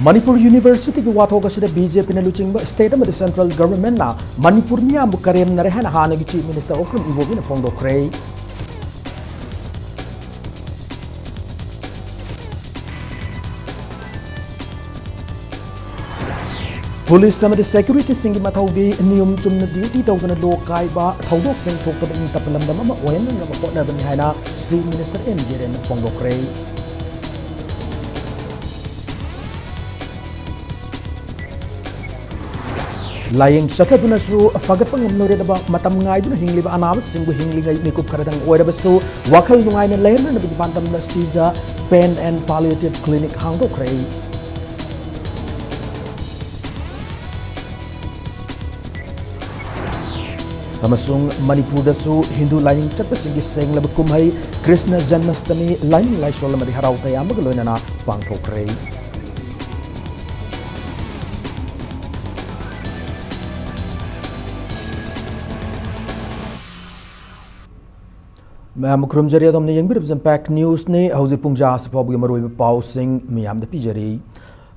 Manipur University की वाथों का सिर्फ BJP ने लुचिंग स्टेट में सेंट्रल गवर्नमेंट ना मणिपुर में आम करेम न रहे ना हाने की चीफ मिनिस्टर ओक्रम इवोबी ने फोंडो करे पुलिस समझ सिक्योरिटी सिंह की मथौगी नियम चुम्न ड्यूटी तौगन लोग कायबा थौदोक सिंह थोक इन तपलम दम ओएन न मकोना बनि हायना चीफ मिनिस्टर एन जेरेन फोंडो करे Laying sakaduna su fagapang ngamnoredaba matam ngaiduna hingliba anabas singbu hinglingai nikup karadang oirabasu wakal nungaina lehna na bibantam na sija pain and palliative clinic hangdo kray Tamasung Manipur dasu Hindu laying chapta singi senglaba kumhai Krishna Janmashtami laying laisolamadi harau tayamag loinana pangtho kray Ma'am Krumjari Dom Yang Bit of Pack News ne Hausi Pungja Sapobu Maru Pausing Miam the Pijari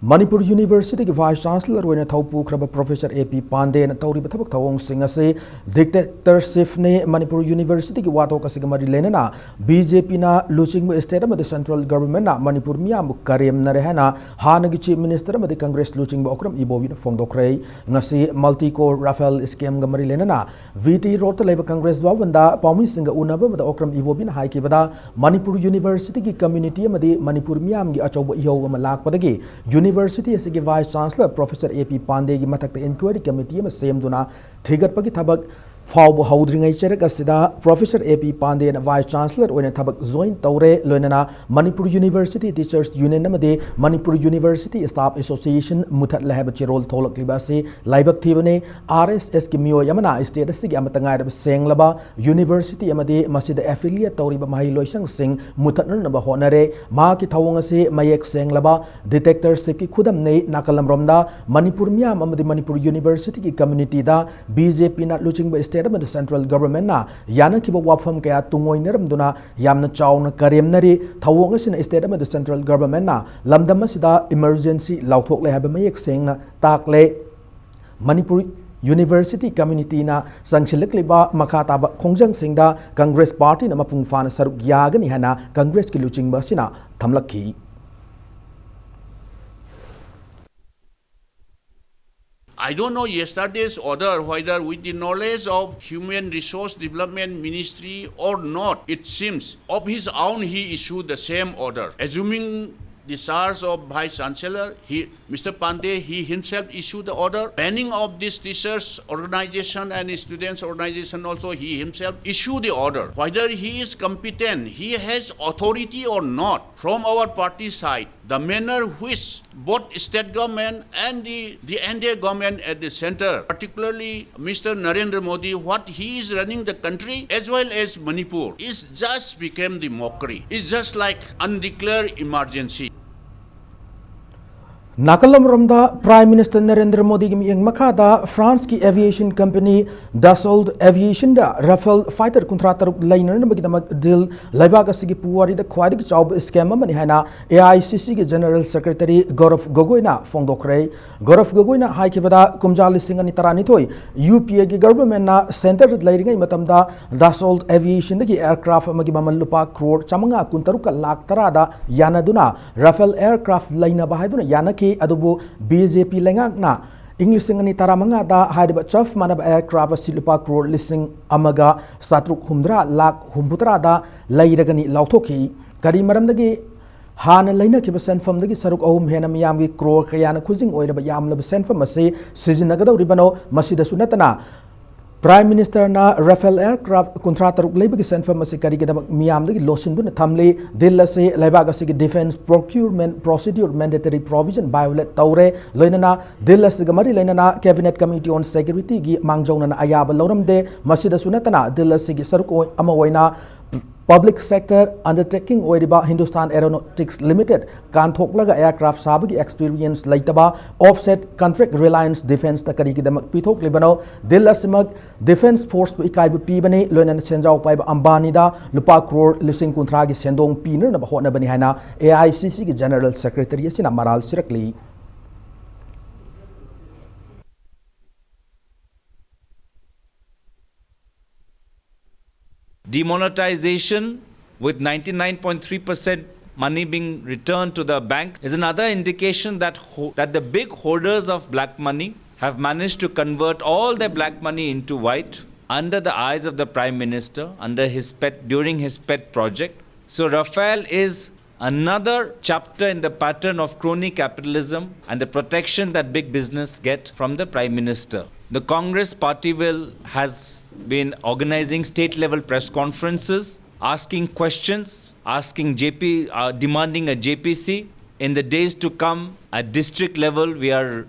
Manipur University की vice chancellor होने थाउपू खरब professor AP Pandey ने तौरी बथबक थावोंग सिंह से dictatorship ने Manipur university की वातो का सिगमरी लेना BJP ना लुचिंग स्टेट में सेंट्रल गवर्नमेंट ना मणिपुर मियाम करेम न रहना हान की चीफ मिनिस्टर में कांग्रेस लुचिंग ओक्रम इबोवी ने फोंदोक्रे ngasi multi crore Rafale scam गमरी लेना VT रोड लेब कांग्रेस वावंदा पाउमी सिंह उनब में ओक्रम इबोवी ने हाई की बदा मणिपुर यूनिवर्सिटी की कम्युनिटी में मणिपुर मियाम की अचौब इहो में लाकपदगी University as a Vice Chancellor Professor AP Pandey की मथक इंक्वायरी कमेटी में सेम दुना ठिगत पकी थबक फाव हाउद्रिंग चरक असिदा प्रोफेसर AP पांडे न वाइस चांसलर ओने थबक जॉइन तौरे लोइनना मणिपुर यूनिवर्सिटी टीचर्स यूनियन नमदे मणिपुर यूनिवर्सिटी स्टाफ एसोसिएशन मुथत लहब चिरोल थोलकलिबा से लाइबक थीबने RSS की मियो यमना स्टेट असिगी अमतंगायब सेंगलबा यूनिवर्सिटी अमदे मसिद एफिलिएट तौरिबा माहि लोइसंग सिंग मुथतनब होनरे मा की थवंग से मयक सेंगलबा डिटेक्टरशिप की खुदम ने नाकलमरोमदा मणिपुर मियाम अमदे मणिपुर यूनिवर्सिटी की कम्युनिटी दा BJP ना लुचिंग स्टेट में सेंट्रल गवर्नमेंट ना याना की वाफम कया तुंगोइनरमदुना यामना चाउना करेमनरी थवोंग सिन स्टेट में सेंट्रल गवर्नमेंट ना लमदम सिदा इमरजेंसी लाउथोक ले हाबे मयक सेंगना ताकले मणिपुर यूनिवर्सिटी कम्युनिटी ना संगसिलकलिबा मखाताबा खोंजंग सिंगदा कांग्रेस पार्टी ना मपुंग फाना सरुक यागनी हना कांग्रेस की लुचिंग बसिना थमलखी I don't know yesterday's order whether with the knowledge of Human Resource Development Ministry or not. It seems of his own he issued the same order. Assuming the charge of Vice Chancellor, Mr. Pandey, he himself issued the order. Banning of this teachers organization and students organization also, he himself issued the order. Whether he is competent, he has authority or not from our party side. The manner which both state government and the NDA government at the center, particularly Mr. Narendra Modi, what he is running the country as well as Manipur, is just became the mockery. It's just like undeclared emergency. नाकलमरमदा prime minister Narendra Modi की मियंग मखादा France की aviation company Dassault aviation दा Rafale fighter कुंत्रा तरुक लाइनर नबगिदमक दिल लाइबाग असिगी पुवारी द ख्वाइदिग चाउब स्कैम अमनि हाइना AICC के जनरल सेक्रेटरी गौरव गोगोइना फोंदोक्रे गौरव गोगोइना हाइकिबदा कुमजा लिसिंग अनि तरानिथोय UPA की गवर्नमेंट ना सेंटर लाइरिंग मतमदा दसोल्ड एविएशन दगी एयरक्राफ्ट अमगी ममल लुपा करोड़ चमंगा कुंतरुक लाख तरादा यानादुना राफेल एयरक्राफ्ट लाइना बाहायदुना याना अदुबु BJP लेंगाकना इंग्लिश सिंगनी तरामंगा दा हाइब चफ मानब एयरक्राफ्ट सिलुपा करोड़ लिसिंग अमगा सात्रुक हुमद्रा लाख हुमपुतरा दा लैरगनी लाउथोखी करी मरमदगी हान लैनखिब सेनफमदगी सरुक अहुम हेना मियामगी करोड़ कयाना खुजिंग ओइरब यामलब सेनफम असे सिजिनगदौरिबनो मसिदसु नतना प्राइम मिनिस्टर ना राफेल एयरक्राफ्ट कुंत्रा तरुक लेबगी सेंफम असे करिगदमक मियामदगी लोसिनदुन थमले दिल से लेबाग असे defence procurement procedure mandatory provision violate तौरे लोइनना दिल से गमरी लेनना कैबिनेट कमिटी ऑन सिक्योरिटी की मांगजौना अयाब लौरमदे मसिदसु नतना दिल से सरुक अमा ओइना Public sector undertaking ओइरिबा हिंदुस्तान एरोनॉटिक्स लिमिटेड कांथोकलगा एयरक्राफ्ट साबगी एक्सपीरियंस लैतबा ऑफसेट कॉन्ट्रैक्ट रिलायंस डिफेंस तकरीगदमक पिथोकलिबनो दिल असमक डिफेंस फोर्स इकाइब पीबने लोइनन सेंजाव पाइब अंबानीदा लुपा करोड़ लिसिंग कुंथ्रागी सेंदोंग पीनरनब होनबनी हाइना AICC की जनरल सेक्रेटरी सिना मराल सिरकली demonetization with 99.3% money being returned to the bank is another indication that that the big hoarders of black money have managed to convert all their black money into white under the eyes of the Prime Minister, during his pet project. So Rafael is another chapter in the pattern of crony capitalism and the protection that big business get from the Prime Minister. The Congress party has been organizing state-level press conferences, asking questions, demanding a JPC. In the days to come, at district level, we are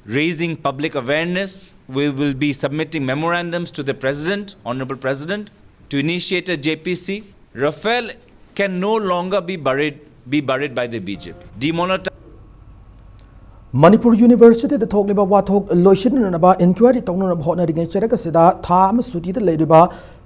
raising public awareness. We will be submitting memorandums to the President, Honorable President, to initiate a JPC. Rafael can no longer be buried by the BJP. Manipur University the talk about what talk lotion about inquiry talk about na ringai chera ka sida tha ma suti da leiba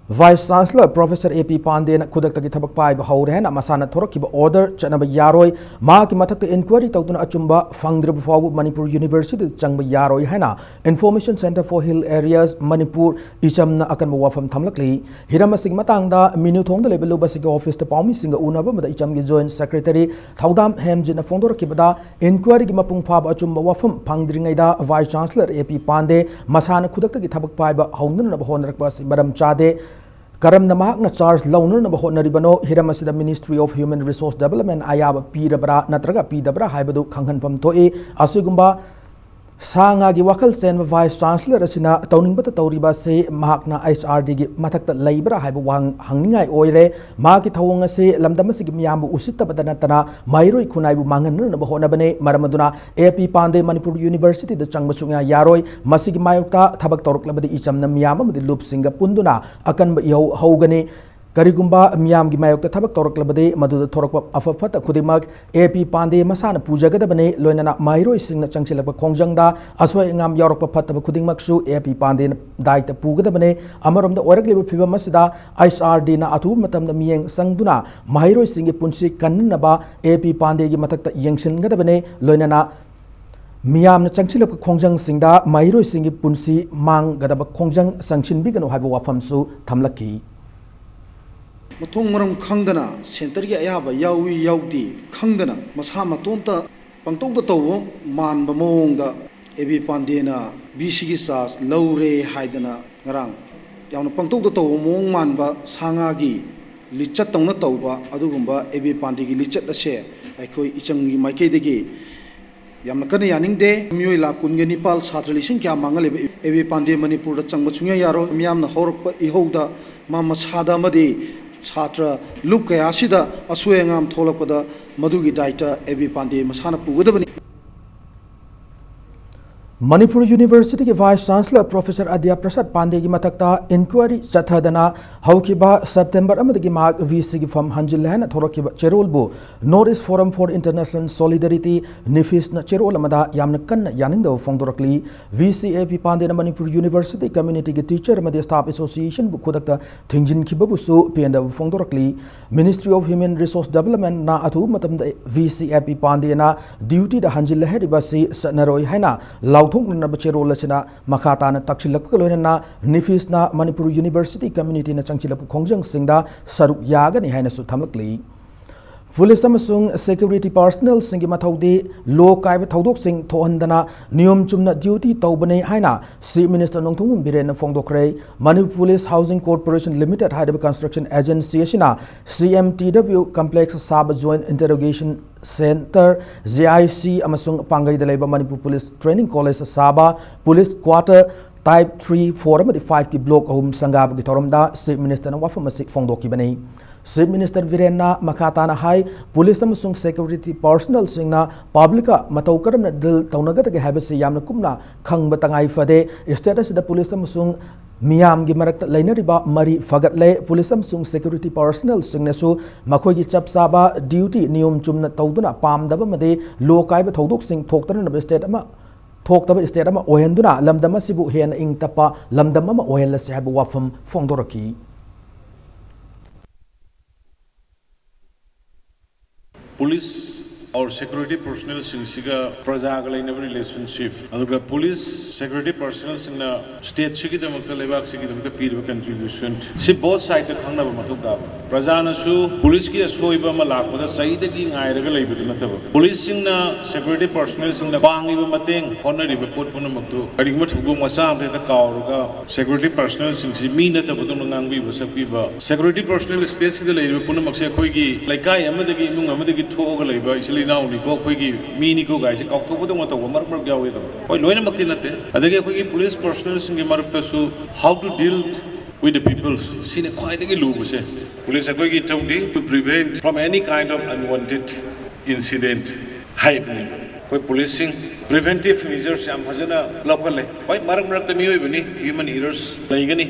Vice Chancellor Professor AP Pandey na kudak tagi thabak pai ba haure na masana thorak ki ba order chana ba yaroi ma ki mathak te inquiry tawduna achumba fangdra ba fawu Manipur University chang ba yaroi haina Information Center for Hill Areas Manipur icham na akan ba wafam thamlakli hirama sing matang da minu thong da level ba sig office te pawmi singa una ba da icham gi joint secretary thaudam hemjin na fongdor ki ba da inquiry gi mapung pha ba achumba wafam phangdringai da Vice Chancellor AP Pandey masana kudak tagi thabak pai ba haunun na ba honrak ba maram chade Karam namak na charge launer na bahot na ribano hiramasida Ministry of Human Resource Development ayaba pirabra natraga pidabra haibadu khanghan pam toi asigumba sanga gi wakal sen Vice Chancellor asina tawning bata tawriba se mahakna HRD gi mathakta leibra haibu wang hangingai oire ma ki thawong ase lamdam sig miyambu usitta badana tana mairoi khunaibu mangan na bahona bane maramaduna AP Pandey Manipur University da changba sunga yaroi masig mayukta thabak torok labadi ichamna miyama madi loop singa punduna akan ba yau haugani Karigumba Miam Gimayok Tabak Torklabade, Madu Torok Afafata Kudimak, AP Pandey Masana Pujagadabane, Loinana Mairo Sing the Changchilapa Kongjangda, Aswa Ingam Yorok Pataba Kudimaksu, AP Pandey Daita Pugadabane, Amarum the Oracle Piva Masida, ISRD na Atu Matam the Mieng Sangduna, Mairo Sing Punsi Kanaba, AP Pandey Mataka Yangshin Gadabane, Loinana Miam na Changchilapa Kongjang Singda, Mairo Sing Punsi Mang Gadaba Kongjang Sangshin Bigan Habu Wafamsu, Tamlaki. Matung maram khangdana center gi ayaba yawi yawdi khangdana masa matonta pangtong da taw man ba mong da ebi pandena bc gi sas lawre haidana ngarang yawna pangtong da taw mong man ba sanga gi lichat tong na taw ba adugumba ebi pandi gi lichat ase aikoi ichang gi maike de gi yamna kana yaning de myoi la kun ge nipal satralising kya mangal ebi pandi manipur da changba chungya yaro myam na horok pa ihouda ma masada madi Satra Luke Asida Aswangam Tolapada Madugi Daita Ebi Pandey Masana Pugadabani Manipur University Vice Chancellor Professor Adya Prasad Pandey ki matakta inquiry chathadana haukiba September amadagi mark VC ki from Hanjilhan thorokiba Cherolbu Northeast Forum for International Solidarity Nifis na Cherol amada yamna kanna yaninda fongdorakli VCAP Pandey na Manipur University Community ki Teacher amadi Staff Association bu khudakta thingjin kibabusu penda fongdorakli Ministry of Human Resource Development na atu matam VCAP Pandey na duty da Hanjilhan ribasi sanaroi haina Thong na bachero lachina makata na taksilak kaloina na nifis na Manipur University community na changchilap khongjang singda sarup yaga ni haina su thamlakli Police amasung security personnel singi mathaudi law kaiba thaudok sing thohandana niyom chumna duty tawbane haina Chief Minister Nongthong Biren fongdokre Manipur Police Housing Corporation Limited Hyderabad Construction Agency asina CMTW Complex Sab Joint Interrogation Center JIC amasung pangai dalaiba Manipur Police Training College Saba Police Quarter Type 3 4 amadi 5 ki block ahum sangab gi thoramda Chief Minister na wafam asik fongdoki bani Chief Minister Virenna Makatana Hai Police amasung security personnel singna publica matau karamna dil taunaga ge habase yamna kumna khangba tangai fade status da police amasung Miam gi marakta lainariba mari fagatle police amasung security personnel singnasu makhoi gi chapsaba duty niyom chumna tawduna pamdaba made lokai ba thodok sing thoktana na state ama thoktaba state ama ohenduna lamdama sibu hen ing tapa lamdama ma ohella se habu wafam fongdoraki Police our security personnel singsiga prajaga lainaba relationship aduga police security personnel singna state sigi damakta lebak sigi damakta piriba contribution si both side da khangnaba mathuk da prajana su police ki asoiba ma lakpada saida gi ngairaga leibidu nathaba police singna security personnel singna bangiba mateng honoriba pot punamaktu adigma thugum masa amte da kawruga security personnel singsi mi nathaba dum ngangbi basakbiba security personnel state sida leibiba punamakse khoigi laikai amadagi nung amadagi thoga leiba isli nauni ko khoigi mi ni ko gaise kaukthobudang mataw marak marak yawe da hoi loina makti natte adagi khoigi police personnel singi marukta su how to deal with the people sine khwaidagi lubase police akoigi tawdi to prevent from any kind of unwanted incident happening koi policing preventive measures am phajana lokal le hoi marak marak ta mioi bani human errors laigani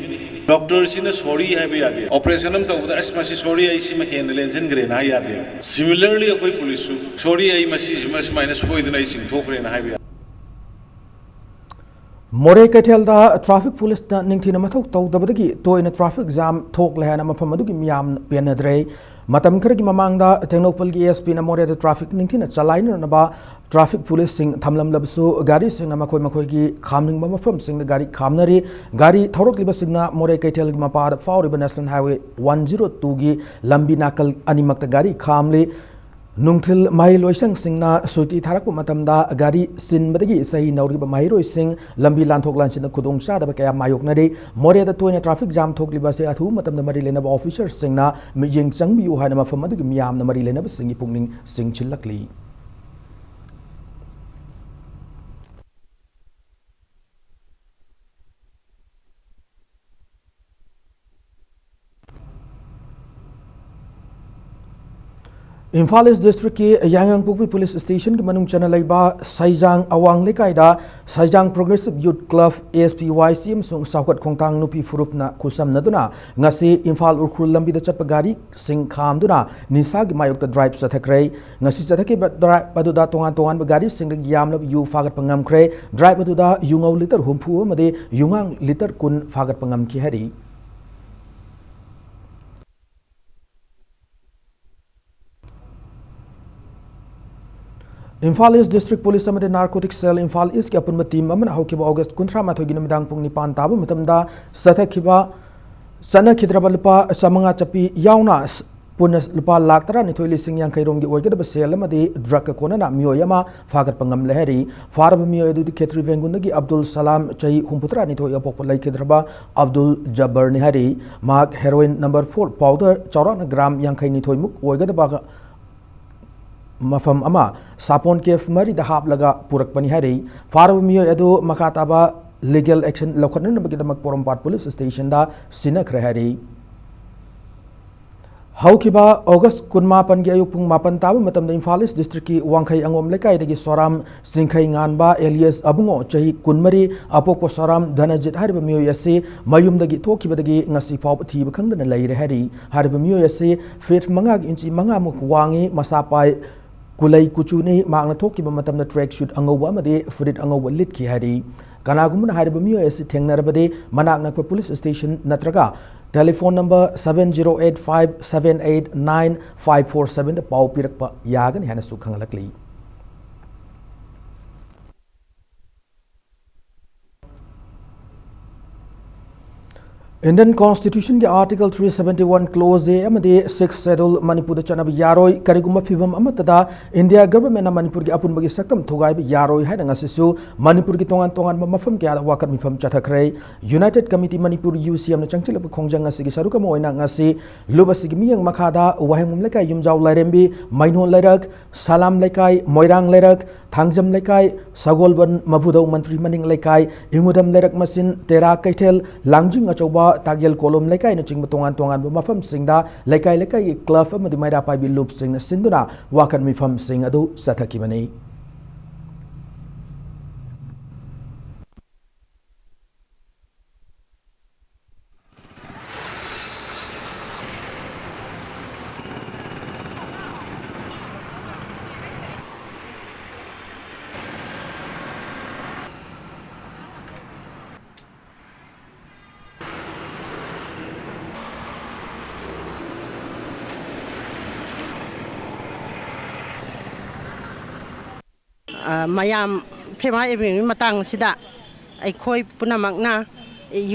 doctor sina sorry hai bhi yade operation am tawda asmasi sorry ai sima hen lenjen gre na yade similarly koi police sorry ai masi mas minus koi dina ai sing thokre na hai bhi more कैथेलदा traffic police निंगथिना मथौ तौदबदगी तोयना traffic jam थोक लेहना मफम अदुगी मियाम पेनद्रे मतम खरगी ममांगदा टेक्नोपल की SP न मोरे traffic निंगथिना चलाइनरनबा traffic police सिंग थमलमलबसु गाड़ी सिंग मखोय मखोयगी खामनिंग मफम सिंग गाड़ी खामनरी गाड़ी थौरकलिबा सिंगना मोरे कैथेलगी मपाद फावरिबा national highway 102 गी लंबी नाकल अनिमक्त गाड़ी खामले नुंगथिल माहिलोइसंग सिंगना सुति थारक मतमदा गाड़ी सिनबदगी सही नौरिबा माहिरोइसिंग लंबी लांथोक लांचिन खुदोंग चादबा कया मायोकनदे मोरेदा तोयना ट्रैफिक जाम थोकलिबा से अथु मतमदा मरि लेनबा ऑफिसर सिंगना मियेंग चंगबियु हाना मफम अदुगी मियामना मरि लेनबा सिंगी पुंगनिंग सिंगचिलकली इम्फाल ईस्ट डिस्ट्रिक्ट की यांगपुपी पुलिस स्टेशन की मनुंग चना लेबा साइजांग अवांग लेकाइदा Saijang progressive youth club SPYC अमसुंग साउकट खोंगतांग नुपी फुरुपना खुसमनदुना ngasi इम्फाल उरखुल लंबीदा चटप गाड़ी सिंग खामदुना निसागी मायोक्ता ड्राइव चथक्रे ngasi चथके ड्राइव अदुदा तोंगान तोंगान गाड़ी सिंग यामलब यू फागत पंगमख्रे ड्राइव अदुदा युंगौ लिटर हुमफु अमदे युंगांग लिटर कुन फागत पंगम की हरी इम्फाल ईस्ट डिस्ट्रिक्ट पुलिस अमदे नार्कोटिक सेल इम्फाल ईस्ट की अपुनब टीम अमन हौकिबा ऑगस्ट 19 की नुमिदांग पुंग निपान ताबा मतमदा सथखिबा सनखिद्रबा लुपा समंगा चपी यावना पुनः लुपा लाख तरा निथोई लिसिंग यांखैरोम की ओइगदब सेल अमदे ड्रग कोनना मियोयमा फागत पंगम लहरी फारब मियोय दुदि खेत्री वेंगुंदगी अब्दुल सलाम चई हुमपुत्रा निथोई अपोप लैखिद्रबा अब्दुल जब्बर निहरी माग हेरोइन नंबर 4 पाउडर 94 ग्राम यांखै निथोई मुक ओइगदबा मफम अमा सापोन केफ मरी द हाप लगा पुरक पनी हरी फारब मियो एदो मखाताबा लीगल एक्शन लखनन बगिदमक पोरमपाट पुलिस स्टेशन दा सिनख रहरी हौकिबा अगस्त 19 की अयुक पुंग 9 ताब मतम इम्फाल ईस्ट डिस्ट्रिक्ट की वांखै अंगोम लेकाइदगी सोराम सिंखै गानबा एलियस अबुंगो चही कुनमरी अपोको सोराम धनजित हरिब मियोय असि मयुमदगी थोखिबदगी ngasi फाव थीब खंगदन लैरे हरी हरिब मियोय असि फीट 5 इंची 5 मुक वांगी मसापाई कुलई कुचुनी मांगना थोकिबा मतमदा ट्रैक शूट अंगौबा अमदे फुरिट अंगौबा लिटखि हरी कनागुमना हरिब मियोय असि थेंगनरबदे मनाक नकप पुलिस स्टेशन नत्रगा टेलीफोन नंबर 7085789547 दा पाव पिरकपा यागन हेनसु खंगलकली इंडियन कॉन्स्टिट्यूशन के आर्टिकल 371 क्लोज ए अमदे 6 शेड्यूल मणिपुर चनब यारोय करिगुम फिवम अमतदा इंडिया गवर्नमेंट मणिपुर की अपुनबगी सकम थुगाइब यारोय हाइना ngasisu मणिपुर की तोंगान तोंगान मफम क्या वाकत मिफम चथखरे यूनाइटेड कमिटी मणिपुर यूसीएम न चंगचिलब खोंजंग ngasi की सरुकम ओइना ngasi लुबसिग मियंग मखादा वहेमुम लेकाय युमजाव लाइरेम्बी माइनो लैरक सलाम लेकाय मोइरांग लैरक थांगजम लेकाय सगोलबन मबुदौ मंत्री मनिंग लेकाय इमुदम लैरक मसिन तेरा कैथेल लांजिंग अचौबा तागेल कोलम लेकाय न चिंग तोंगान तोंगान मफम सिंगदा लेकाय लेकाय क्लब अमदि माइरा पाइबी लुप सिंग सिंदुना वाकन मिफम सिंग अदु सथकिबनी mayam phema eving matang sida aikhoi punamakna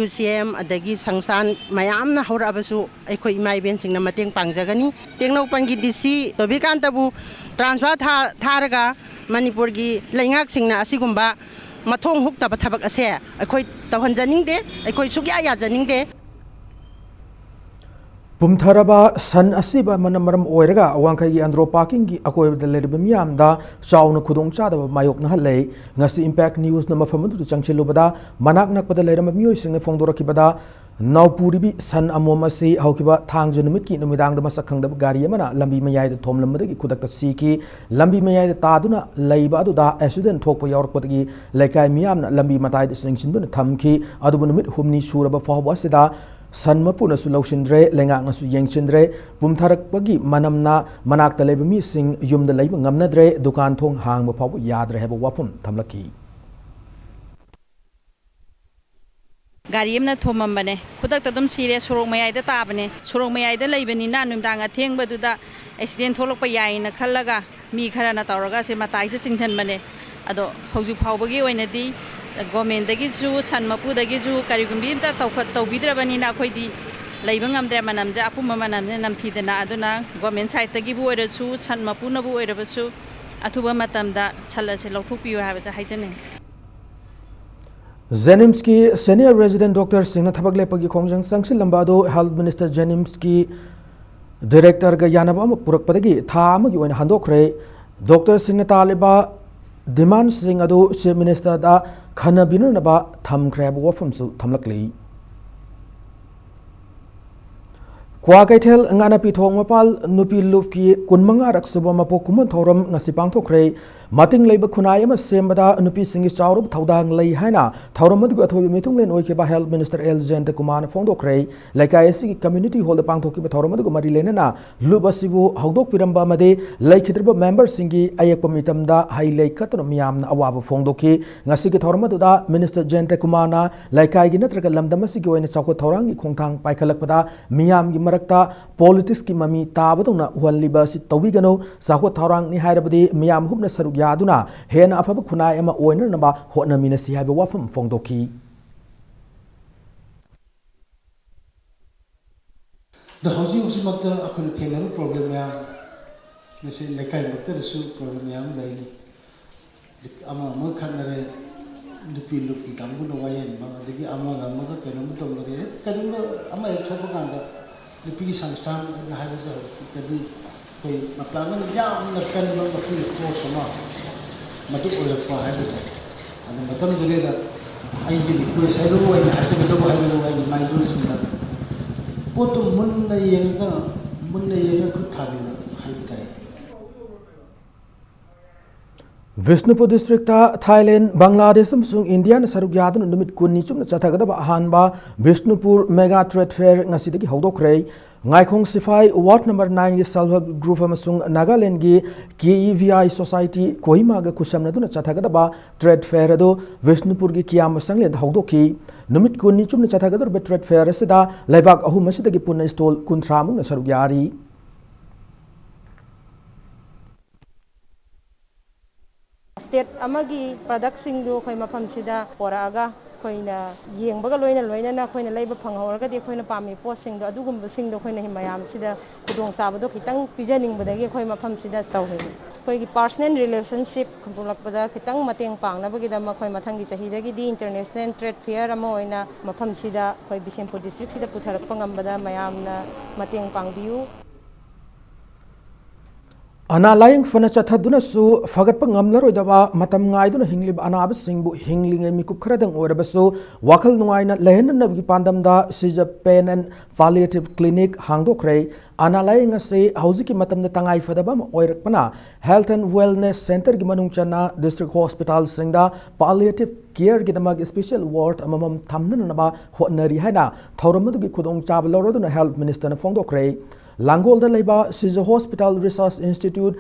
UCM adagi sangsan mayamna horabasu aikhoi imai ben singna mateng pangjagani tengno pangi DC tobikantabu transfer tharaga Manipur gi laingak singna asigumba mathong huktaba thabak ase aikhoi tawhanjaningde aikhoi sugya yajaningde Pumtharaba san asiba manamaram oiraga awangkai andro parking gi akoi da lerba miam da chauna khudong cha da mayok na halei ngasi impact news na mafam du changchilu bada manak nak pada lerma mioi sing phongdora ki bada Manipuri bi san amom asi haukiba thang junumit ki numidang da masakhang da gari amana lambi mayai da thomlam da gi khudak ta si ki lambi mayai da taduna leiba adu da accident thokpa york padagi laikai miam na lambi matai da singsin dun thamki adu numit humni suraba fahwa sida san mapuna su laushindre lenga ngasu yengchindre pumtharak pagi manamna manak ta leba mi sing yum da leiba ngamnadre dukan thong hang ba phabu yadre heba wafum thamlaki gari amna thomam bane khudak ta dum sire sorok mayai da tabane sorok mayai da leibani na numdang atheng badu da accident tholok pa yai na khallaga mi khara na tawraga se matai se chingthan bane ado hauju phawbagi oina di government dagi ju sanmapu dagi ju karigumbi ta tawkhat tawbidrabani na khoidi leibang amdre manamde apuma manamne namthidana aduna government side dagi bu oira su sanmapu na bu oira basu athuba matamda salase lokthokpiyo haba haijane Jenimski senior resident doctor Singna Thabakle pagi khongjang sangsil lambado health minister Jenimski director ga yanaba am purak padagi tha amagi oina handokre doctor Singna taliba demand sing adu chief minister da khana binunaba thamkhre bu wafam su thamlakli kwa kaithel ngana pi thong mapal nupi lufki kunmanga raksuba mapo kumun thoram ngasi pangthokre mating leiba khunai ama sembada nupi singi chawrup thaudang lei haina thoram madu athobi mitunglen oikheba health minister L Jayant Kumar phongdokre laikai asi community hall da pangthoki thoram madu mari lenana lubasibu hawdok piramba made laikhidrba member singi ayakpa mitamda hailei khatno miyamna awabu phongdoki ngasi ki thoram madu da minister Jayant Kumar na laikai gi natraga lamdamasi gi oina chawko thorang gi khongthang paikhalakpada miyam gi marakta politics ki mami tabadona uhaliba si tawigano chawko thorang ni hairabadi miyam hubna saruk yaduna hena afaba khunai ama oiner naba hotna mina si haiba wafam phongdoki the housing was not a container problem ya nese lekai makta su problem ya dai ama ma khanare dupi lupi gambu no wayen ma degi ama gamma ka kenu to lore kadu ama ek thopa kanda dupi sangstan na haiba sa kadi koi maplaman ya na kan ma mafi ko sama matu ola pa haiba ana matam dole da ai bi ko sai do wai na haiba do haiba wai mai do sinda poto munna yenga ku thabina haibai Vishnupur district ta Thailand Bangladesh amsung India na saruk yadun numit kunni chumna chathagadaba ahanba Vishnupur mega trade fair ngasidagi hawdokre ngaikong sifai ward number 9 gi self help group amasung Nagaland gi KEVI society Kohima ga kusamna duna chathagadaba trade fair ado Vishnupur gi kiyam sanglen hawdoki numit kunni chumna chathagadaba trade fair asida laibak ahum asidagi punna stall kunthramung na saruk yari state amagi product sing do khoi mafam sida poraga khoina yengbaga loina na khoina leiba phanghorga de khoina pami pot sing do adugum sing do khoina himayam sida kudong sabado khitang pijaning badagi khoi mafam sida tawhe khoi gi personal relationship khambulak pada khitang mateng pangna bagi da ma khoi mathangi chahi dagi di international trade fair ama oina mafam sida khoi Bisempur district sida putharak pangam bada mayamna mateng pangbiu Analaying fana chathaduna su fagatpa ngamlaroidaba matam ngaiduna hinglib anaba singbu hinglinge mikup kharadang orabasu wakal nuaina lehenna nabgi pandamda sija pain and palliative clinic hangdokre analaying ase hauziki matamda tangai fadaba oirakpana health and wellness center gi manung chana district hospital singda palliative care gi damag special ward amamam thamna naba hotnari haina thauramadu gi khudong chabaloroduna health minister na phongdokre Langol da leba Sija Hospital Research Institute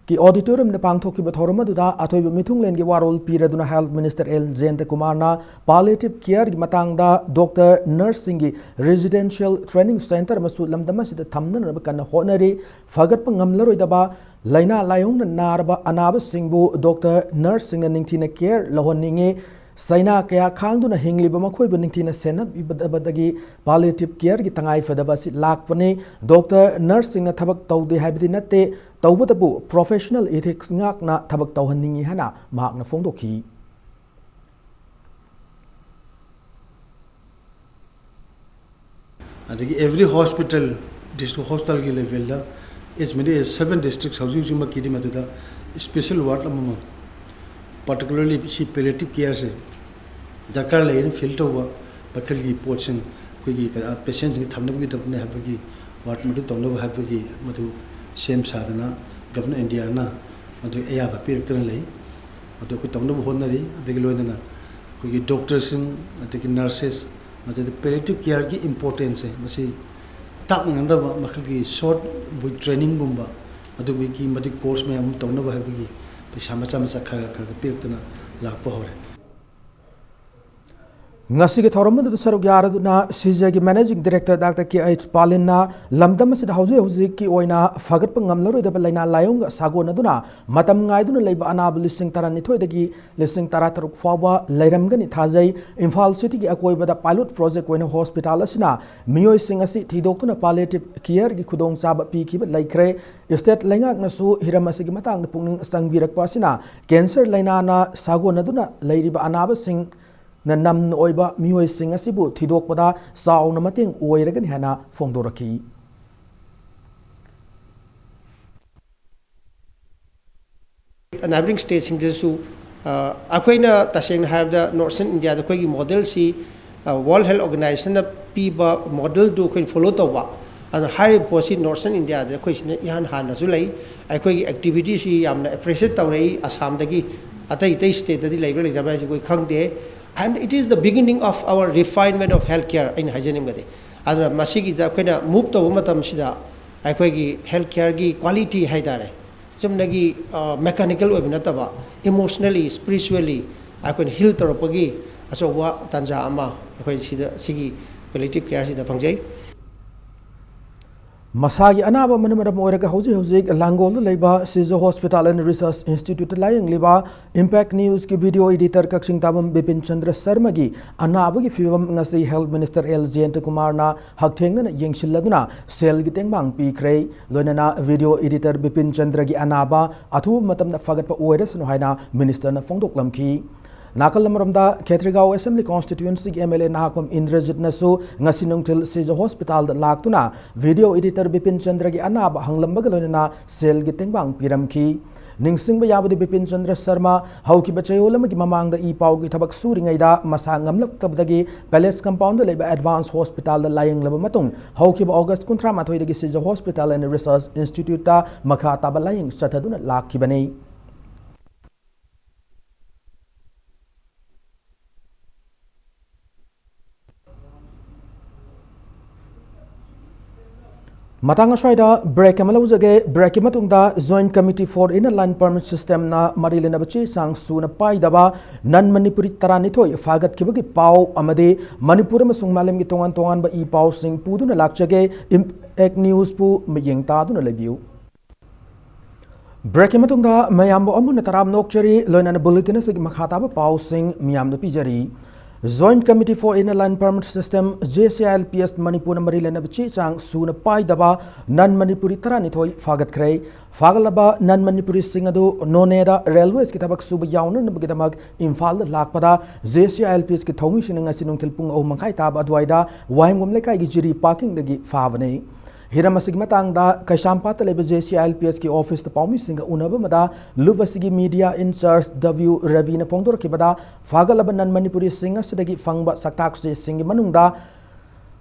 ki auditorium na pangthoki bathorama duda athoiba mithunglen gi warol piraduna health minister L Jayant Kumar na palliative care gi matang da doctor nursing gi residential training center masu lamdama sida thamna na kan honari fagat pa ngamlaroi da ba laina layong na naraba anaba singbu doctor nurse sing na ningthina care lohonninge saina kaya khangduna hingliba makhoibu ningthina sena ibadabadagi palliative care gi tangai fadaba si lakpane doctor nurse sing na thabak tawde haibidi natte tawbadabu professional ethics ngakna thabak tawhanningi hana mahakna phongdokhi every hospital district hospital ki level da is many 7 districts housing juma kidi matuda special ward lamma particularly she palliative care se dakar lein filter wa bakal gi portion koi gi patient gi thamna gi tapne habagi ward madu tongno habagi madu sem sadana government india na madu aya ba pirtran lei madu ko tongno honnari adigi loina ko gi doctors adigi nurses madu palliative care gi importance hai masi tak nganda makal gi short with training gumba adu gi madu course me am tongno habagi paisa macha macha khara pirtana lakpa hore ngasi ge thoramad du saruk yaraduna CJ gi managing director Dr. KH Palinna lamdam sid hauji hauji ki oina fagat pangam laroi da laina layong sagon aduna matam ngai duna leiba anab listing taran nithoi dagi listing tara taruk fawa leiram gani thajai Imphal city gi akoi bada pilot project oina hospital asina miyoi sing asi thidoktuna palliative care gi khudong chaba pi ki laikre state laingak na su hiram asi gi matang pungning sangbirak pasina cancer laina na sagon aduna leiriba anaba sing na nam oiba mioi sing asibu thidokpada sauna mateng oiragani hana phongdoraki neighboring states sing desu akoina taseng have the northern india da koi model si world health organization na piba model do koi follow to wa and high posi northern india da koi sin yan han na su lai akoi activity si yamna appreciate tawrei assam dagi atai tai state da label da koi khangde and it is the beginning of our refinement of healthcare in hygiene gade adra masigi da koina move to matam sida aikoi gi healthcare gi quality haidare sumnagi mechanical webna taba emotionally spiritually aikoi heal toropagi asowa tanja ama aikoi sida sigi palliative care sida pangjai Masagi anaba manamaram oiraga hauji hauji langol leiba Sijo Hospital and Research Institute layang liba Impact News ki video editor kaksing tabam Bipin Chandra Sharma gi anaba gi fibam ngasi Health Minister L Jayant Kumar na hakthengna yengsilladuna sel gi tengbang pi khrei loinana video editor Bipin Chandra gi anaba athu matamna fagatpa oiras no haina minister na phongdoklamki Nakal Lamramda Khetrigao Assembly Constituency MLA Nakom Indrajit Nasu ngasi nungtil Sijo Hospital da laktuna video editor Bipin Chandra gi anaba hanglambaga loinana sel gi tengbang piramki ningsingba yabudi Bipin Chandra Sharma hauki bachayolama gi mamangda I pau gi thabak suringaida masa ngamlak tabdagi Palace Compound da leba Advanced Hospital da layang laba matung hauki ba August 13 dagi Sijo Hospital and Research Institute ta makha taba layang chathaduna lakhibani Matanga Shwaida break amalawjage break matungda Joint Committee for Inner Line Permit System na marilena bachi sang suna paidaba nan Manipuri taranithoi fagat kibagi pau amade Manipur amasung malem gi tongan tongan ba I pau sing puduna lakchage Impact News pu miyeng taduna lebiu break matungda mayambo amuna taram nokchari loinana bulletin asigi makhata ba pau sing miyamda pijari Joint Committee for Inner Line Permit System JCILPS Manipur Marilena Bichi Chang Suna Pai Daba Nan Manipuri Taranithoi Fagat Krei Fagalaba Nan Manipuri Singadu Noneda Railways Kitabak Suba Yauna Nabagitamag Imphal Lakpada JCILPS ki Thomi Shinanga Sinung Tilpung O Mangkai Tab Adwaida Waimgum Lekai Gijiri Parking Dagi Favane Hiramasig matangda Kaishampata leba JCILPS ki office ta paumi singa unaba mada lubasigi media in charge W Ravina Pongdor kibada fagalaba nan Manipuri singa sidagi fangba saktak se singi manungda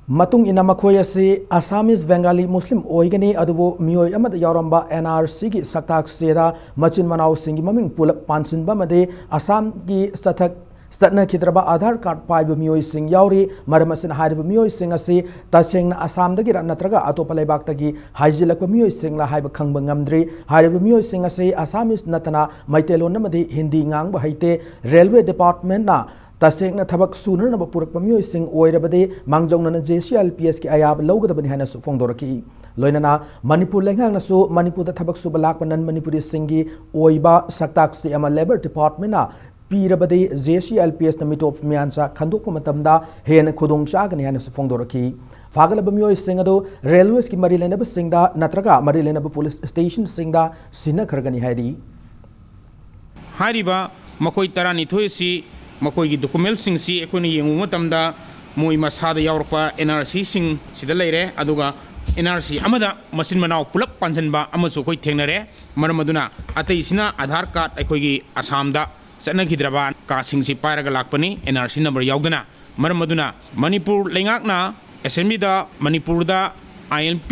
matung ina makhoi ase Assamese Bengali Muslim oigani adubo mioi amada yaramba NRC gi saktak se da machin manau singi maming pulap pansinba made Assam gi sathak Statna Kidraba Aadhaar Card Paiba Mioi Singh Yauri Maramasin Haiba Mioi Singh Asi Taseng Assam Dagi Natraga Atopa Lebaktagi Haijilakwa Mioi Singh La Haiba Khangba Ngamdri Haiba Mioi Singh Asi Assamese Natana Maitelo Namadi Hindi Ngang Bahite Railway Department na tasengna thabak sunarnaba purakpa mioising oirabade mangjongna JCLPS ki ayab lawgadabani hana su fongdoraki loinana Manipur lenghang na su Manipur da thabak su balak panan Manipuri singi oiba saktak si ama labor department na pirabade JCLPS na mitop miansa khandok matamda hen khudong chagani hana su fongdoraki fagalaba mioi singado railways ki marilenaba singda natraga marilenaba police station singda sina khargani hairi hariba makoi tarani thoisi makoi gi document sing si ekoni yengu matamda moi masada yaurpa NRC sing sida leire aduga NRC amada masin manau pulak panjanba amasu koi thengnare maramaduna ateisina Aadhaar card ekoi gi Assam da sana gidraba ka sing si paraga lakpani NRC number yaugana maramaduna Manipur lengakna Assembly da Manipur da INP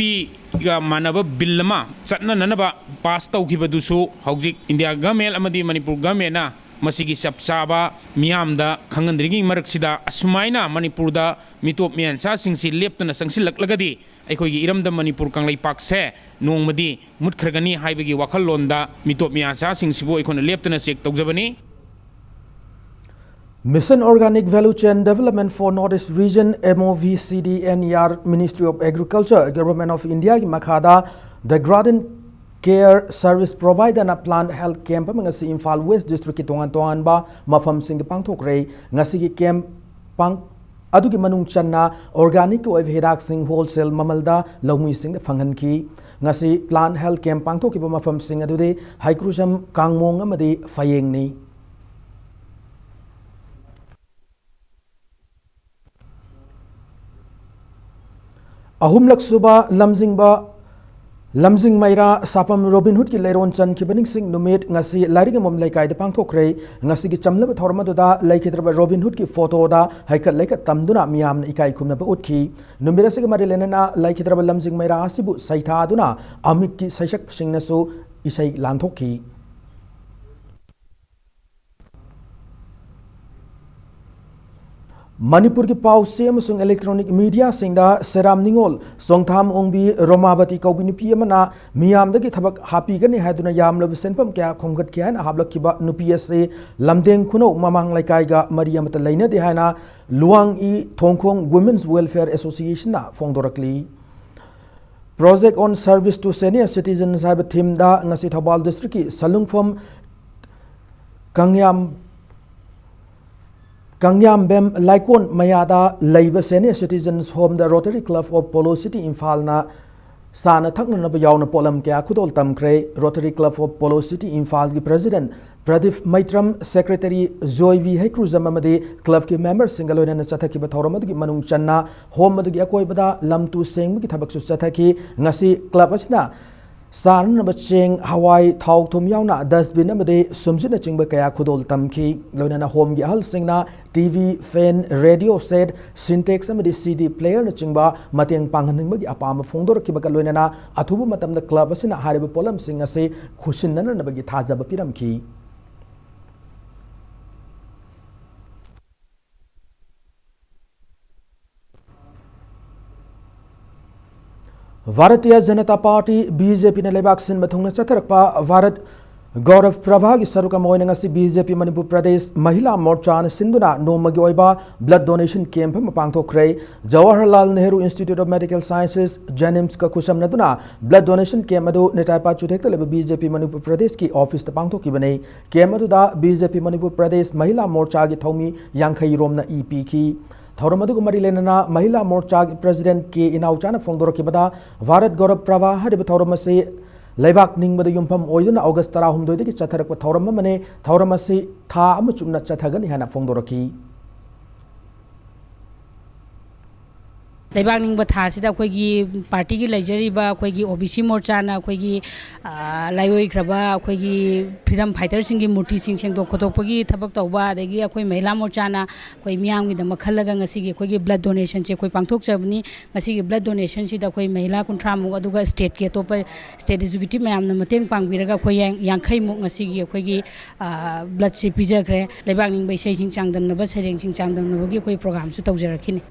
ga manaba bill ma chatna nanaba pass tawkhibadu hojik India government amadi Manipur government na masigi sapsaba miyam da khangandrigi maraksida asumaina Manipur da mitop mian sa singsi leptana sangsilaklagadi aikogi iram da Manipur kanglai pakse nongmadi mutkhirgani haibagi wakhallonda mitop mian sa singsibo aikona leptana sek tawjabani Mission Organic Value Chain Development for Northeast Region MOVCDNER Ministry of Agriculture Government of India ki makhada the Garden Care Service Provider na Plant Health Camp ngasi Imphal West District ki tongan ba mafam sing pangthok rei ngasi ki camp pang adugi manung channa organic oi hidak sing wholesale mamalda lawmi sing da phanghan ki ngasi Plant Health Camp pangthok ki ba mafam sing adude Haikrusam Kangmong amadi Fayeng ni Ahumlak suba lamjing maira sapam Robin Hood ki leiron chan ki baning sing numit ngasi lari ga mom laikai da pangthok rei ngasi ki chamlaba thorma da laikhidraba Robin Hood ki photo da haikat laikat tamduna miyam na ikai khumna ba utki numira se mari lenana laikhidraba lamjing maira asibu saitha duna amik ki saisak singna so isai lanthokki Manipur ki pause amasung electronic media singda Seram Ningol Songtham Ongbi Romavati Kaubini Piamana Miyam da ki thabak happy gani haduna yam lob senpam kya khomgat kya na hablak kiba nupiase lamdeng khuno mamang laikai ga Mariam ta laina de hana Luang I Thongkhong Women's Welfare Association na fongdorakli Project on Service to Senior Citizens haiba theme da ngasi Thabal district ki Salungphom Kangyam Bem Laikon Mayada Laiva Senior Citizens Home the Rotary Club of Polo City Imphal na Sana Thakna Yauna Polam Kya Kudol Tamkre Rotary Club of Polo City Imphal ki President Pradip Maitram Secretary Zoe V Haikruzam amadi club ki member Singaloina na Sathaki Bathoramad ki Manung Channa Home madu ki Akoi Bada Lamtu Seng ki Thabak su Sathaki ngasi club asna San na bacheng Hawaii thau thum yauna dustbin amade sumjina chingba kaya khudol tamki loina na home gi hal singna TV fan radio set syntax amade CD player na chingba mateng panghaning bagi apama fongdor ki baka loina na athubu matam da club asina hariba polam singa se khushin na bagi thajaba piramki Bharatiya Janata Party BJP na lebak sin mathungna chatharakpa Bharat Gaurav Prabha ki sarukam oina ngasi BJP Manipur Pradesh Mahila Morcha na sinduna nomagi oiba blood donation camp ma pangthokre Jawaharlal Nehru Institute of Medical Sciences JNIMS ka kusam naduna blood donation camp adu netaipa chuthekta leba BJP Manipur Pradesh ki office ta pangthoki banei camp adu da BJP Manipur Pradesh Mahila Morcha gi thomi yankhai romna EP ki Thauramadu Mari Lenana Mahila Morcha President K Inauchana Fongdorokibada Bharat Gaurav Prabha Hariba Thauramase Levak Ningbada Yumpam Oiduna August Tarahum Dodi Chatharak Thauramane Thauramase Tha Amachumna Chathagani Hana Fongdoroki Lebak Ningba Thasida Kogi Party Lajariba Kogi OBC Morchana Kogi Laioi Kraba Kogi Freedom Fighters Singi Murti Sing Sing Kotopagi Tabak Tauba Degi Koi Mela Morchana Koi Miang with the Makalaga Ngasigi Kogi blood donation Che Koi Pangtok Sabni Ngasigi blood donation Sida Koi Mela Kuntramu Aduga State Ketopa State Executive Mam Namateng Pangviraga Koi Yankai Muk Ngasigi Kogi blood Pizagre Lebak Ningba Sing Changdam Naba Sering Sing Changdam Nabagi Koi program Sutaujarakini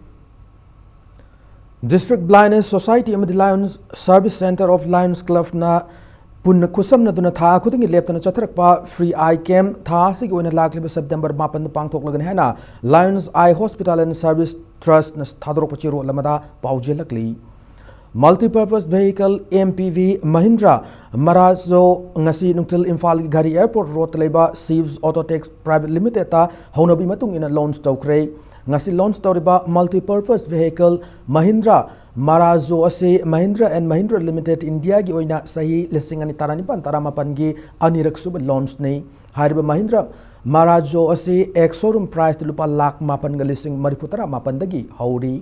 District Blindness Society amadi Lions Service Center of Lions Club na पुन खुसमनदुना था खुदिंग लेप्तना चथरकपा free eye camp था सिगी ओइना लाक्लिबा September 8 पांगथोकलगन हेना lions eye hospital and service trust न थादरोक पचिरो लमदा पाउजेलकली मल्टीपर्पज व्हीकल एमपीवी महिंद्रा मराजो ngasi nungtil imphal gi gari airport road leba Sieves Autotex private limited ta honabi matung ina launch tawkre ngasi launch tawriba multipurpose vehicle Mahindra Marazo ase Mahindra and Mahindra Limited India gi oina sahi lising ani tarani pan taramapan gi anirak sub launch nei hariba Mahindra Marazo ase ex showroom price lupa lakh mapan ga lising mariputara mapan dagi hauri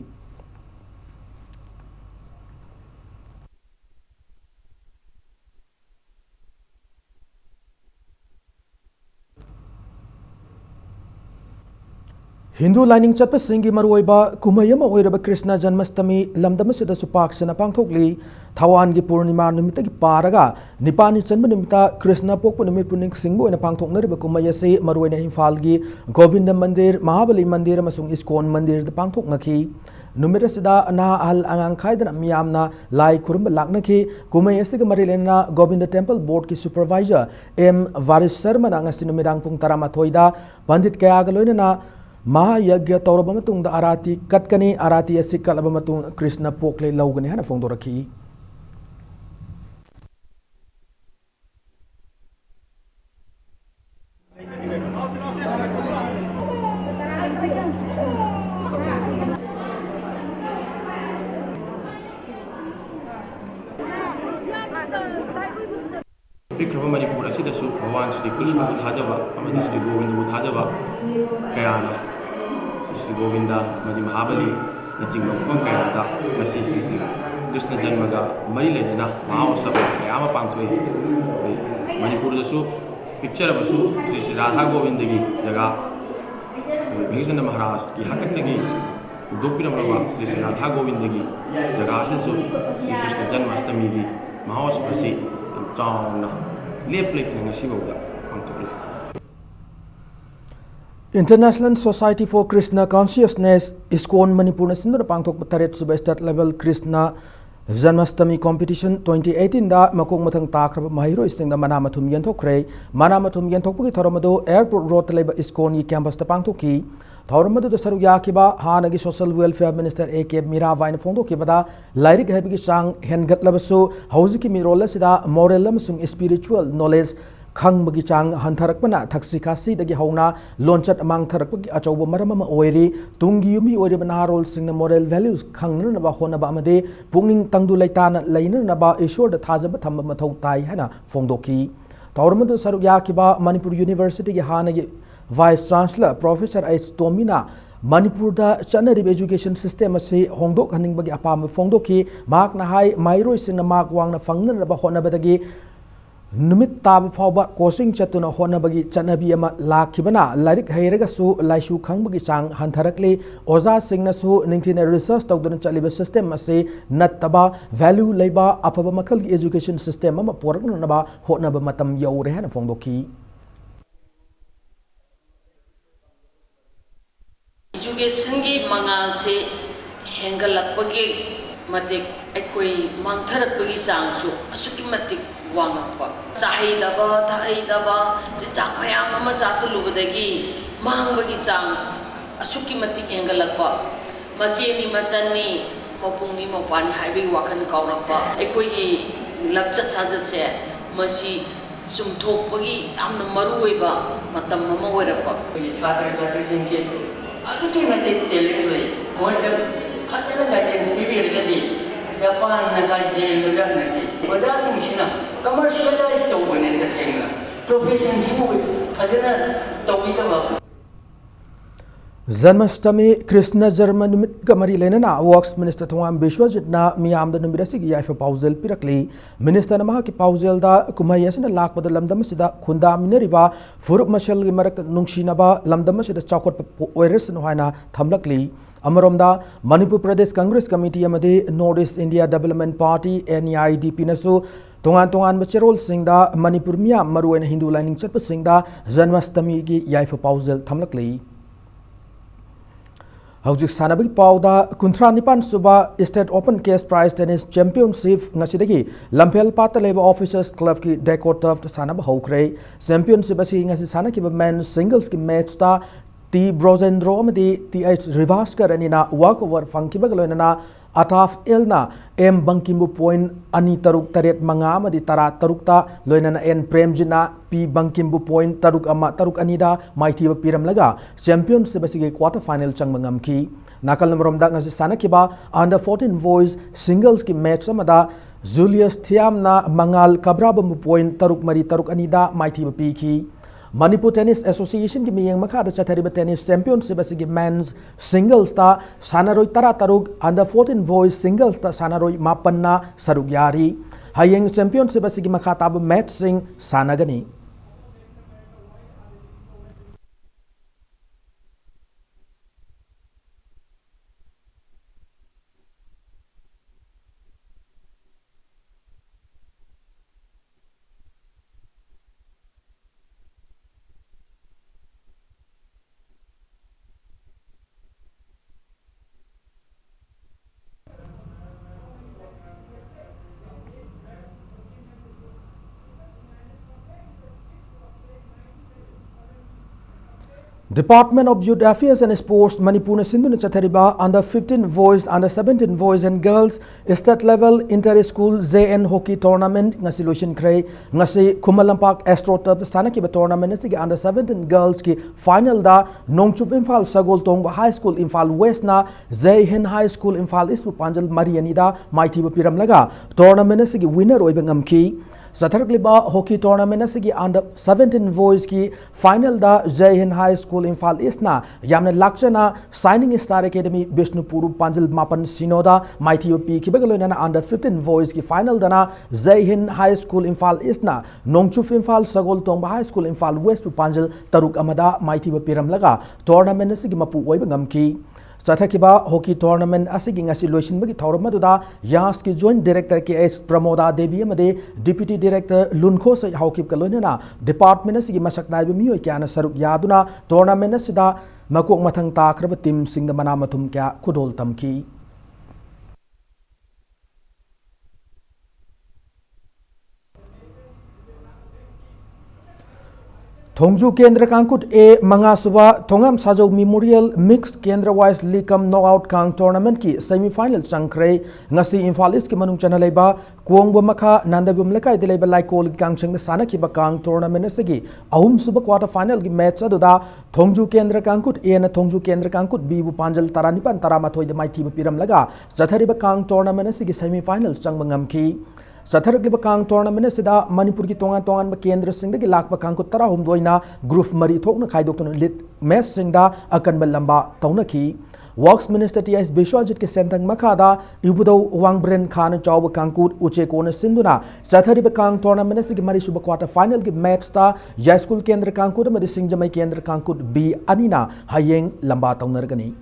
Hindu lining chatpa singi maruiba kumayama oiraba Krishna Janmashtami lamdama sida supaksana pangthokli Thawan gi Purnima numita gi paraga nipani chanba numita Krishna pokpa numit puning singbo ina pangthoknariba kumayase maruina Imphal gi Govinda Mandir Mahabali Mandir amasung Iskon Mandir da pangthoknaki numita sida na ahal angang khaidana miyamna lai kurumba laknaki kumayase gi marilena Govinda Temple Board ki supervisor M Varis Sharma na ngasi numidang pung 13 da pandit kaya ga loinana Mahayagya Tauraba matung da arati katkani arati asik kalaba matung Krishna pokle laugani hana fongdoraki Pikrava Manipur asidasu Bhavan Shri Krishna Thajava amadi Shri Govinda Thajava kayana Shri Govinda Madi Mahabali nachingba mafam kayada ngasi sisi Krishna Janmaga mari lenana mahautsava mayama pangthoi Manipur dasu picture abasu Shri Radha Govinda gi jaga Bhishana Maharaj ki hakattagi udopinamaba Shri Radha Govinda gi jaga asisu Shri Krishna Janmashtami gi mahautsava si International Society for Krishna Consciousness ISKCON Manipur Sindhu Pangthok Taret Suba State Level Krishna Janmashtami Competition 2018 da makong mathang takraba mahiro ising da manamathum yenthokre manamathum yenthokpugi thoramado airport road leba ISKCON gi campus ta pangthoki Tauramadu da saru yakiba hanagi social welfare minister AK Mirabai na fondo kibada lairik habigi sang hengat labasu hauziki mirola sida moral amasung spiritual knowledge khang bagi chang hantarakpana thaksikasi dagi hauna lonchat amang tharakpagi achauba maramama oiri tungi yumi oiri bana role singna moral values khangnana ba hona ba amade pungning tangdu laitana lainana ba ishwar da thajaba thamba mathau tai hana fongdoki Tauramadu saru yakiba Manipur University gi hanagi Vice Chancellor Professor H. Tomina Manipur da chanarib education system ase hongdok haning bagi apam fongdoki mak na hai mairoi sing na mak wang na fangnan ba hona badagi numit tab fawba coaching chatuna hona bagi chanabi ama lakhibana larik hairaga su laisu khang bagi sang hantarakle oza sing na su ningthina research tawduna chaliba system ase nattaba value leiba apaba makal gi education system ama porakna na ba hona ba matam yaure hana fongdoki Education ki mangal se hengalakpagi matik ekoi mangtharakpagi changsu asuki matik wangakpa chahai daba thai daba che chang mayam ama chasu lubadagi mangbagi chang asuki matik hengalakpa macheni machani mapungni mapani haibi wakhan kaurakpa ekoi gi lapchat chaja se masi sumthokpagi amna maruoiba matam mama oirapa father jinki Aku nanti telur moi jab khatna guidance period gadi Japan na guide gujan nanti wajah sing sina commercialized to bane da senga profession simu adana tawita ba Janmashtami Krishna Jarma numit gamari lenana Works Minister Thongam Bishwajit na miyam da numirasi gi yaifa pausel pirakli Minister na ki pausel da kumayasina lak pada lamdam sida khunda mineriba furup mashal gi marak nungshina ba lamdam sida chakot oiris no haina thamlakli Amaromda Manipur Pradesh Congress Committee amade Northeast India Development Party NEIDP nasu tongan macherol singda Manipur miyam maruena Hindu lining chatpa singda Janmashtami gi yaifa pausel thamlakli Haujuk sanabagi pauda kunthra nipan suba State Open Case Prize Tennis Championship ngasidagi Lampel Pata Labor Officers Club ki Decor Turf sanaba hokre championship asi ngasi sanaki ba men's singles ki match ta T Brozendro amadi TH Rivaskar anina walkover fangkiba galoina Ataf Elna M Bangkimbu point ani taruk taret manga amadi tara tarukta loinana N Premjina P Bangkimbu point taruk ama taruk anida maiti ba piram laga championship asige quarter final changmangam ki nakal namromda ngasi sanakiba under 14 boys singles ki match amada Julius Thiamna Mangal Kabrabam point taruk mari taruk anida maiti ba pi ki Manipur Tennis Association ki miyang makada chathariba tennis championship asigi men's singles ta sanaroi tara taruk under 14 boys singles ta sanaroi mapanna saruk yari hayeng championship asigi makata match sing sanagani Department of Youth Affairs and Sports Manipur Sindhu Chathariba under 15 boys, under 17 boys and girls state level inter-school JN hockey tournament ngasi luisin kray ngasi Kumalampak Astro Turf sanaki ba tournament asigi under 17 girls ki final da Nongchup Imphal Sagol Tongba High School Imphal West na JN High School Imphal East Panjal Marianida Mighty Piram laga tournament asigi winner oibangam ki Satharagliba hockey tournament asigi under 17 boys ki final da Jai Hind High School Imphal East na yamna lakchana Signing Star Academy Bishnupur Panjal Mapan Sinoda Mighty UP ki bagaloina under 15 boys ki final dana Jai Hind High School Imphal East na Nongchup Imphal Sagol Tongba High School Imphal West Panjal Taruk Amada Mighty Piram laga tournament asigi mapu oibangam ki Sathakiba hockey tournament asigi ngasi loisin bagi thauramada Yas ki joint director ki H Pramoda Devi amade deputy director Lunkho sa hawkip kalonena department asigi masak naibu miyo kyana saruk yaduna tournament asida makok mathang takraba team singda manamathum kya kudol tamki Thongju Kendra Kankut A Manga Suba Thongam Sajau Memorial Mixed Kendra Wise Likam Knockout Kang Tournament ki semi final changkre ngasi Imphal East ki manung chana leba Kuongba Makha Nandabum Lekai de leba Laikol Kang Chang Sana ki ba Kang Tournament asigi ahum suba quarter final ki match aduda Thongju Kendra Kankut A na Thongju Kendra Kankut B bu Panjal Taranipan Taramathoi de Mighty Piram laga Zathari ba Kang Tournament asigi semi final changmangam ki Satharagliba Kang tournament sida Manipur ki tongan ba kendra singda ki lakba kang ko tara humdoina group mari thokna khaidokna lit match singda akan lamba tauna ki Works Minister TS Bishwajit ke sentang makada ibudo Wangbren Khan chawba kangkut uche kona sinduna Sathariba Kang tournament sigi mari suba quarter final ki match ta ya school kendra kangkut madi singjamai kendra kangkut B anina hayeng lamba tauna gani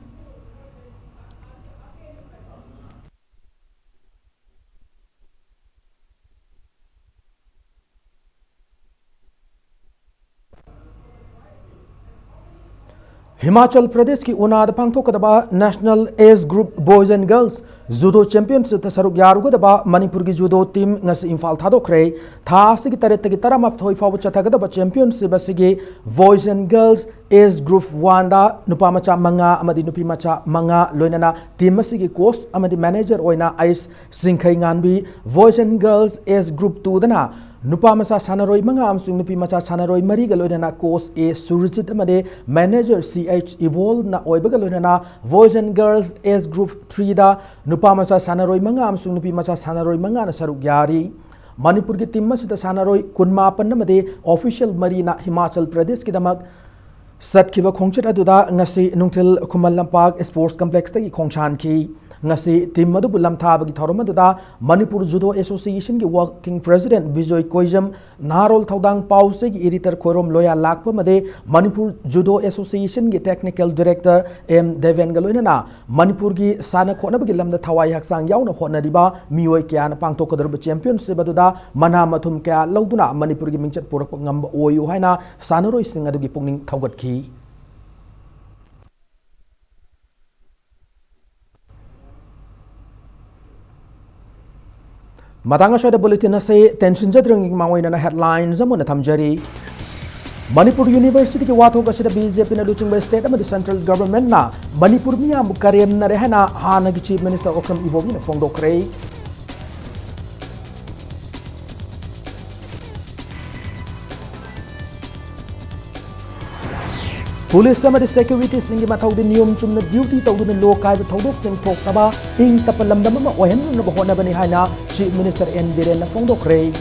Himachal Pradesh ki Unad Pangthokadaba National Age Group Boys and Girls Judo Championship tasaruk yarugadaba Manipur ki judo team ngasi Imphal thadokre tha asigi taretagi taramap thoi fawu chathagadaba championship asigi Boys and Girls Age Group 1 da nupa macha manga amadi nupi macha manga loinana team asigi coach amadi manager oina Ais Singkhai nganbi Boys and Girls Age Group 2 dana Nupa Masa Sanaroi Manga Amsung Nupi Macha Sanaroi Marigalona course A Surjit Amade Manager CH Evolve na Oibagalona Boys and Girls Age Group 3 da Nupa Masa Sanaroi Manga Amsung Nupi Macha Sanaroi Manga na Saruk Yari Manipur ki team masita Sanaroi Kunmapan namade official Marina Himachal Pradesh ki damak Satkiba Khongchat aduda ngasi Nungthil Kumalampak Sports Complex ta ki Khongchan ki ngasi team madu bulam thabagi thoromada Manipur Judo Association ki working president Bijoy Koijam Narol Thaudang Pause ki editor Khorom Loya Lakpa made Manipur Judo Association ki technical director M Deven Galoina Manipur ki sana khona bagi lamda thawai haksang yauna khona riba mioi kya na pangtok kadarba championship aduda mana mathum kya lauduna Manipur ki mingchat purak ngam oyu haina sanaroi singa dugi pungning thawgat ki Matanga shoda bulletin ase tension jadring mangoina na headlines amuna thamjari. Manipur University ki wathok asida BJP na luching by state amadi central government na Manipur miyam karem na rehana hana ki chief minister Okram Ibobi na fongdokre. Police amadi security singi mathau di niyom chumna duty tawduna lokai ba tawdok sing thokaba ing tapalamdam ma ohen na bahona bani hana chief minister N Biren na fongdokre.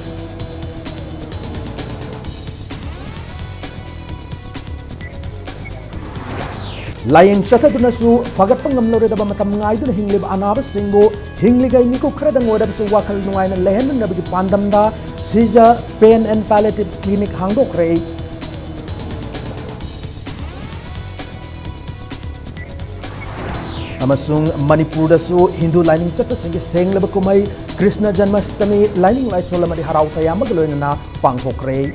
Laying shataduna su fagat pangamlore da matam ngai dun hinglib anaba singo hingligai niku khradang odab su wakal nuai na lehen na bagi pandam da sija pain and palliative clinic hangdok rei. Amasung Manipur da su Hindu lining chata singi senglaba kumai Krishna Janmashtami lining lai solamadi harau tayam magaloi na pangthok rei.